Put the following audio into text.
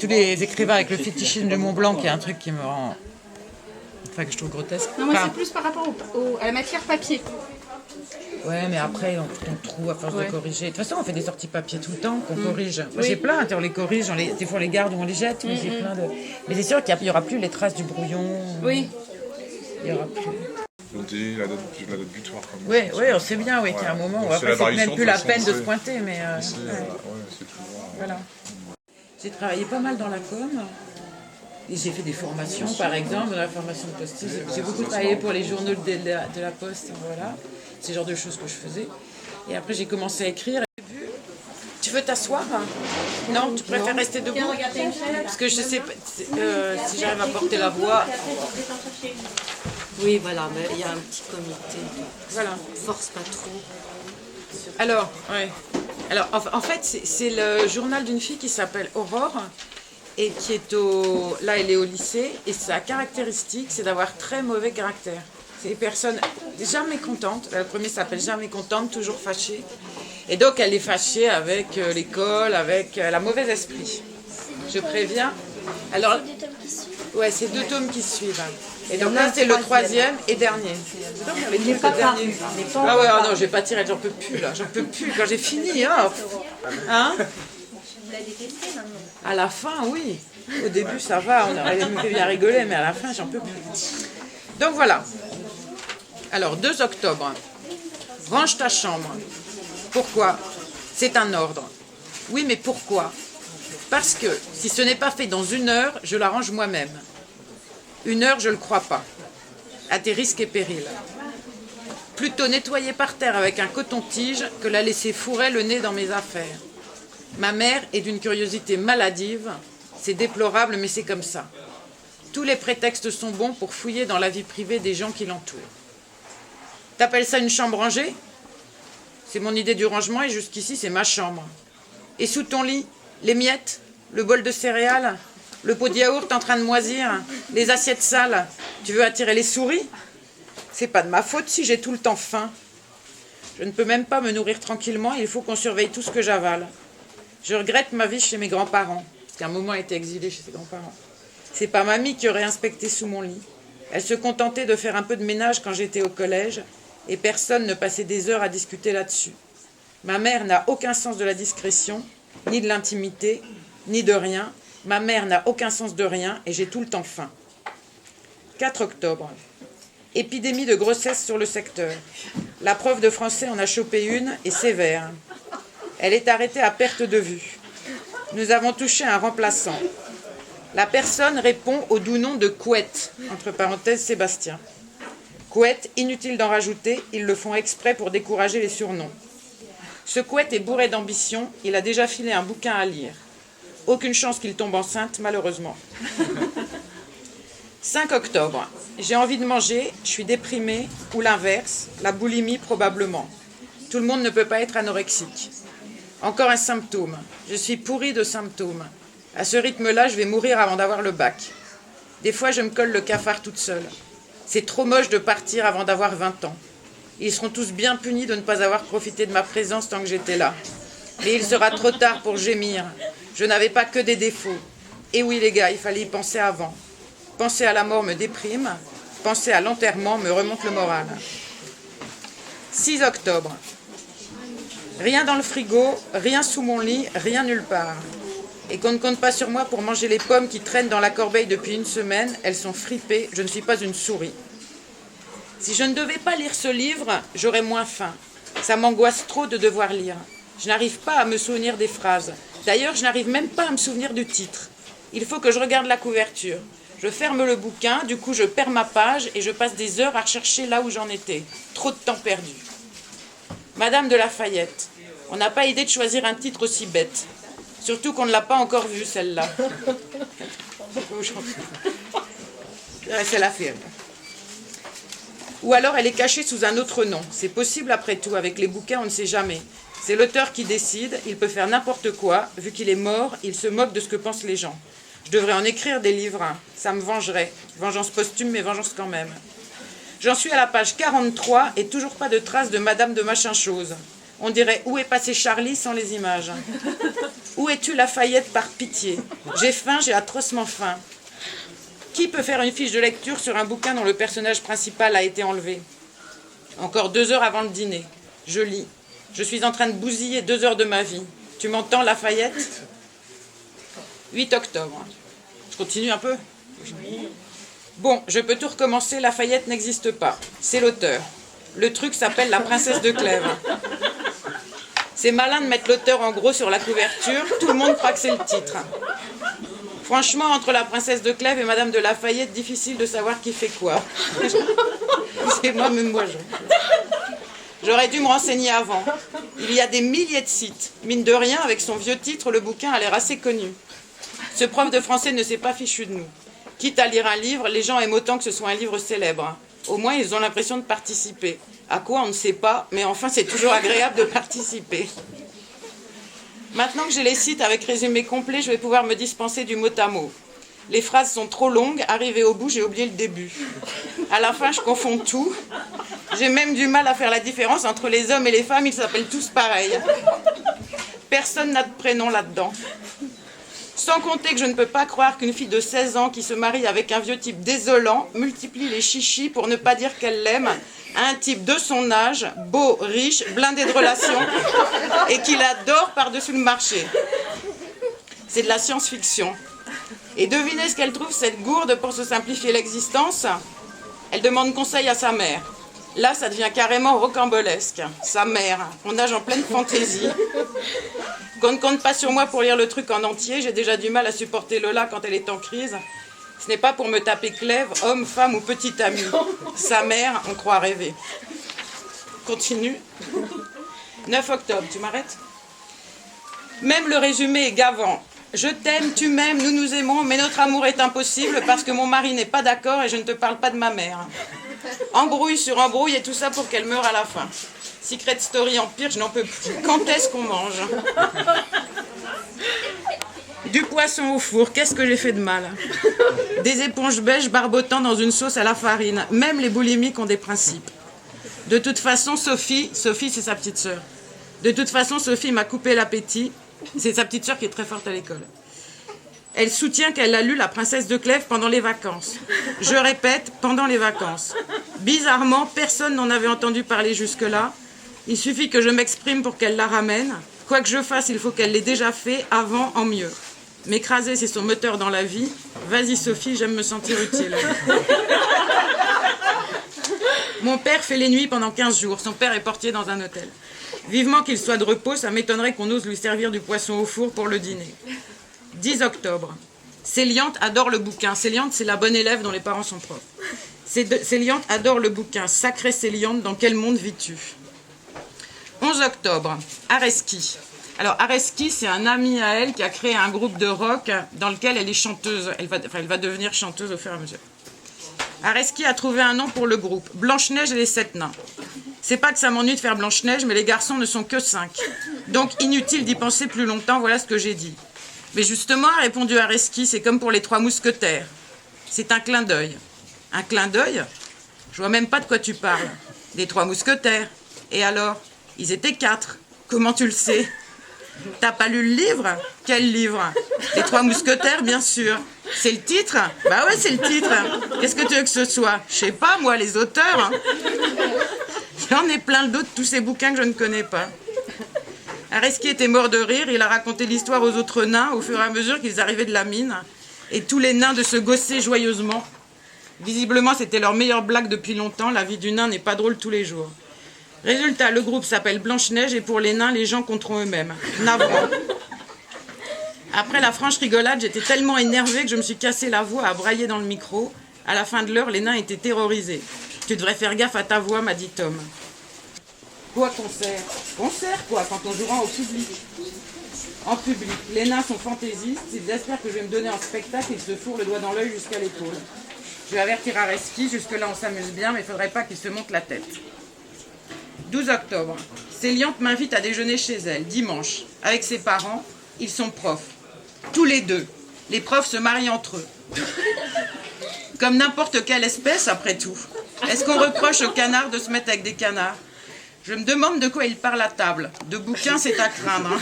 tous les écrivains avec le fétichisme du Mont Blanc, qui est un truc qui me rend... Enfin, que je trouve grotesque. Non, moi, c'est plus par rapport à la matière papier. Ouais, mais après, on trouve à force de corriger. De toute façon, on fait des sorties papier tout le temps qu'on corrige. Moi, j'ai plein, on les corrige, des fois on les garde ou on les jette, mais j'ai plein de... Mais c'est sûr qu'il n'y aura plus les traces du brouillon. Oui. Il n'y aura plus... La date butoir. Oui, on sait bien qu'il y a un moment où après, c'est même plus la peine de se pointer, mais... c'est toujours... Voilà. J'ai travaillé pas mal dans la com. Et j'ai fait des formations, par exemple, dans la formation de postiste. J'ai beaucoup travaillé pour les journaux de la Poste, voilà. C'est le genre de choses que je faisais. Et après, j'ai commencé à écrire. Tu veux t'asseoir? Non, tu préfères rester debout? Parce que je sais pas si j'arrive à porter la voix. Oui, voilà, mais il y a un petit comité. Voilà. Force pas trop. Alors, en fait, c'est le journal d'une fille qui s'appelle Aurore. Et qui est là, elle est au lycée, et sa caractéristique, c'est d'avoir très mauvais caractère. C'est des personnes jamais contentes. Le premier s'appelle jamais contente, toujours fâchée. Et donc, elle est fâchée avec l'école, avec la mauvais esprit. Je préviens. Alors, ouais, c'est 2 tomes qui suivent. Et donc là, c'est le 3e et dernier. Mais il n'est pas paru. Ah ouais, non, je vais pas tirer, j'en peux plus là. J'en peux plus quand j'ai fini. Hein? À la fin, oui. Au début, ça va, on aurait bien rigolé, mais à la fin, j'en peux plus. Donc voilà. Alors, 2 octobre. Range ta chambre. Pourquoi? C'est un ordre. Oui, mais pourquoi? Parce que si ce n'est pas fait dans 1 heure, je la range moi-même. 1 heure, je ne le crois pas. À tes risques et périls. Plutôt nettoyer par terre avec un coton-tige que la laisser fourrer le nez dans mes affaires. Ma mère est d'une curiosité maladive. C'est déplorable, mais c'est comme ça. Tous les prétextes sont bons pour fouiller dans la vie privée des gens qui l'entourent. T'appelles ça une chambre rangée? C'est mon idée du rangement et jusqu'ici, c'est ma chambre. Et sous ton lit, les miettes, le bol de céréales, le pot de yaourt en train de moisir, les assiettes sales. Tu veux attirer les souris? C'est pas de ma faute si j'ai tout le temps faim. Je ne peux même pas me nourrir tranquillement, il faut qu'on surveille tout ce que j'avale. Je regrette ma vie chez mes grands-parents, parce qu'à un moment, elle était exilée chez ses grands-parents. C'est pas mamie qui aurait inspecté sous mon lit. Elle se contentait de faire un peu de ménage quand j'étais au collège, et personne ne passait des heures à discuter là-dessus. Ma mère n'a aucun sens de la discrétion, ni de l'intimité, ni de rien. Ma mère n'a aucun sens de rien, et j'ai tout le temps faim. 4 octobre. Épidémie de grossesse sur le secteur. La prof de français en a chopé une, et sévère. Elle est arrêtée à perte de vue. Nous avons touché un remplaçant. La personne répond au doux nom de Couette, entre parenthèses Sébastien. Couette, inutile d'en rajouter, ils le font exprès pour décourager les surnoms. Ce Couette est bourré d'ambition, il a déjà filé un bouquin à lire. Aucune chance qu'il tombe enceinte, malheureusement. 5 octobre. J'ai envie de manger, je suis déprimée, ou l'inverse, la boulimie probablement. Tout le monde ne peut pas être anorexique. Encore un symptôme. Je suis pourrie de symptômes. À ce rythme-là, je vais mourir avant d'avoir le bac. Des fois, je me colle le cafard toute seule. C'est trop moche de partir avant d'avoir 20 ans. Ils seront tous bien punis de ne pas avoir profité de ma présence tant que j'étais là. Mais il sera trop tard pour gémir. Je n'avais pas que des défauts. Et oui, les gars, il fallait y penser avant. Penser à la mort me déprime. Penser à l'enterrement me remonte le moral. 6 octobre. Rien dans le frigo, rien sous mon lit, rien nulle part. Et qu'on ne compte pas sur moi pour manger les pommes qui traînent dans la corbeille depuis 1 semaine, elles sont fripées, je ne suis pas une souris. Si je ne devais pas lire ce livre, j'aurais moins faim. Ça m'angoisse trop de devoir lire. Je n'arrive pas à me souvenir des phrases. D'ailleurs, je n'arrive même pas à me souvenir du titre. Il faut que je regarde la couverture. Je ferme le bouquin, du coup je perds ma page et je passe des heures à rechercher là où j'en étais. Trop de temps perdu. Madame de Lafayette, on n'a pas idée de choisir un titre aussi bête. Surtout qu'on ne l'a pas encore vue, celle-là. C'est la firme. Ou alors elle est cachée sous un autre nom. C'est possible après tout, avec les bouquins on ne sait jamais. C'est l'auteur qui décide, il peut faire n'importe quoi. Vu qu'il est mort, il se moque de ce que pensent les gens. Je devrais en écrire des livres, hein. Ça me vengerait. Vengeance posthume, mais vengeance quand même. J'en suis à la page 43 et toujours pas de traces de Madame de machin chose. On dirait « Où est passé Charlie ?» sans les images. « Où es-tu Lafayette par pitié? J'ai faim, j'ai atrocement faim. » Qui peut faire une fiche de lecture sur un bouquin dont le personnage principal a été enlevé? Encore 2 heures avant le dîner. Je lis. Je suis en train de bousiller 2 heures de ma vie. Tu m'entends, Lafayette? 8 octobre. Je continue un peu? Bon, je peux tout recommencer. Lafayette n'existe pas. C'est l'auteur. Le truc s'appelle La princesse de Clèves. C'est malin de mettre l'auteur en gros sur la couverture. Tout le monde croit que c'est le titre. Franchement, entre la princesse de Clèves et Madame de Lafayette, difficile de savoir qui fait quoi. C'est moi-même, J'aurais dû me renseigner avant. Il y a des milliers de sites. Mine de rien, avec son vieux titre, le bouquin a l'air assez connu. Ce prof de français ne s'est pas fichu de nous. Quitte à lire un livre, les gens aiment autant que ce soit un livre célèbre. Au moins, ils ont l'impression de participer. À quoi, on ne sait pas, mais enfin, c'est toujours agréable de participer. Maintenant que j'ai les sites avec résumé complet, je vais pouvoir me dispenser du mot à mot. Les phrases sont trop longues, arrivé au bout, j'ai oublié le début. À la fin, je confonds tout. J'ai même du mal à faire la différence entre les hommes et les femmes, ils s'appellent tous pareil. Personne n'a de prénom là-dedans. Sans compter que je ne peux pas croire qu'une fille de 16 ans qui se marie avec un vieux type désolant multiplie les chichis pour ne pas dire qu'elle l'aime à un type de son âge, beau, riche, blindé de relations et qu'il adore par-dessus le marché. C'est de la science-fiction. Et devinez ce qu'elle trouve, cette gourde, pour se simplifier l'existence? Elle demande conseil à sa mère. Là, ça devient carrément rocambolesque. Sa mère, on nage en pleine fantaisie. Qu'on ne compte pas sur moi pour lire le truc en entier, j'ai déjà du mal à supporter Lola quand elle est en crise. Ce n'est pas pour me taper Clèves, homme, femme ou petit ami. Sa mère, on croit rêver. Continue. 9 octobre, tu m'arrêtes? Même le résumé est gavant. Je t'aime, tu m'aimes, nous nous aimons, mais notre amour est impossible parce que mon mari n'est pas d'accord et je ne te parle pas de ma mère. Embrouille sur embrouille et tout ça pour qu'elle meure à la fin. Secret Story Empire, je n'en peux plus. Quand est-ce qu'on mange? Du poisson au four, qu'est-ce que j'ai fait de mal? Des éponges beiges barbotant dans une sauce à la farine. Même les boulimiques ont des principes. De toute façon, Sophie c'est sa petite sœur. De toute façon, Sophie m'a coupé l'appétit. C'est sa petite sœur qui est très forte à l'école. Elle soutient qu'elle a lu La princesse de Clèves pendant les vacances. Je répète, pendant les vacances. Bizarrement, personne n'en avait entendu parler jusque-là. Il suffit que je m'exprime pour qu'elle la ramène. Quoi que je fasse, il faut qu'elle l'ait déjà fait, avant en mieux. M'écraser, c'est son moteur dans la vie. Vas-y Sophie, j'aime me sentir utile. Mon père fait les nuits pendant 15 jours. Son père est portier dans un hôtel. Vivement qu'il soit de repos, ça m'étonnerait qu'on ose lui servir du poisson au four pour le dîner. 10 octobre. Céliante adore le bouquin. Céliante, c'est la bonne élève dont les parents sont profs. Céliante adore le bouquin. Sacrée Céliante, dans quel monde vis-tu? 11 octobre. Areski. Alors, Areski, c'est un ami à elle qui a créé un groupe de rock dans lequel elle est chanteuse. Elle va devenir chanteuse au fur et à mesure. Areski a trouvé un nom pour le groupe. Blanche-Neige et les 7 nains. C'est pas que ça m'ennuie de faire Blanche-Neige, mais les garçons ne sont que 5. Donc, inutile d'y penser plus longtemps, voilà ce que j'ai dit. Mais justement, a répondu Areski, c'est comme pour les 3 mousquetaires. C'est un clin d'œil. Un clin d'œil? Je vois même pas de quoi tu parles. Les 3 mousquetaires. Et alors? Ils étaient 4. Comment tu le sais? T'as pas lu le livre? Quel livre? Les 3 mousquetaires, bien sûr. C'est le titre? Bah ouais, c'est le titre. Qu'est-ce que tu veux que ce soit? Je sais pas, moi, les auteurs. J'en ai plein d'autres, tous ces bouquins que je ne connais pas. Areski était mort de rire, il a raconté l'histoire aux autres nains au fur et à mesure qu'ils arrivaient de la mine. Et tous les nains de se gosser joyeusement. Visiblement, c'était leur meilleure blague depuis longtemps. La vie du nain n'est pas drôle tous les jours. Résultat, le groupe s'appelle Blanche-Neige et pour les nains, les gens compteront eux-mêmes. Navrant. Après la franche rigolade, j'étais tellement énervée que je me suis cassé la voix à brailler dans le micro. À la fin de l'heure, les nains étaient terrorisés. Tu devrais faire gaffe à ta voix, m'a dit Tom. Quoi, concert? Concert, quoi, quand on jouera au public. En public. Les nains sont fantaisistes. Ils espèrent que je vais me donner un spectacle. Ils se fourrent le doigt dans l'œil jusqu'à l'épaule. Je vais avertir Areski. Jusque-là, on s'amuse bien, mais il ne faudrait pas qu'il se monte la tête. 12 octobre. Céliante m'invite à déjeuner chez elle, dimanche, avec ses parents. Ils sont profs. Tous les deux. Les profs se marient entre eux. Comme n'importe quelle espèce, après tout. Est-ce qu'on reproche aux canards de se mettre avec des canards? Je me demande de quoi il parle à table. De bouquins, c'est à craindre. Hein.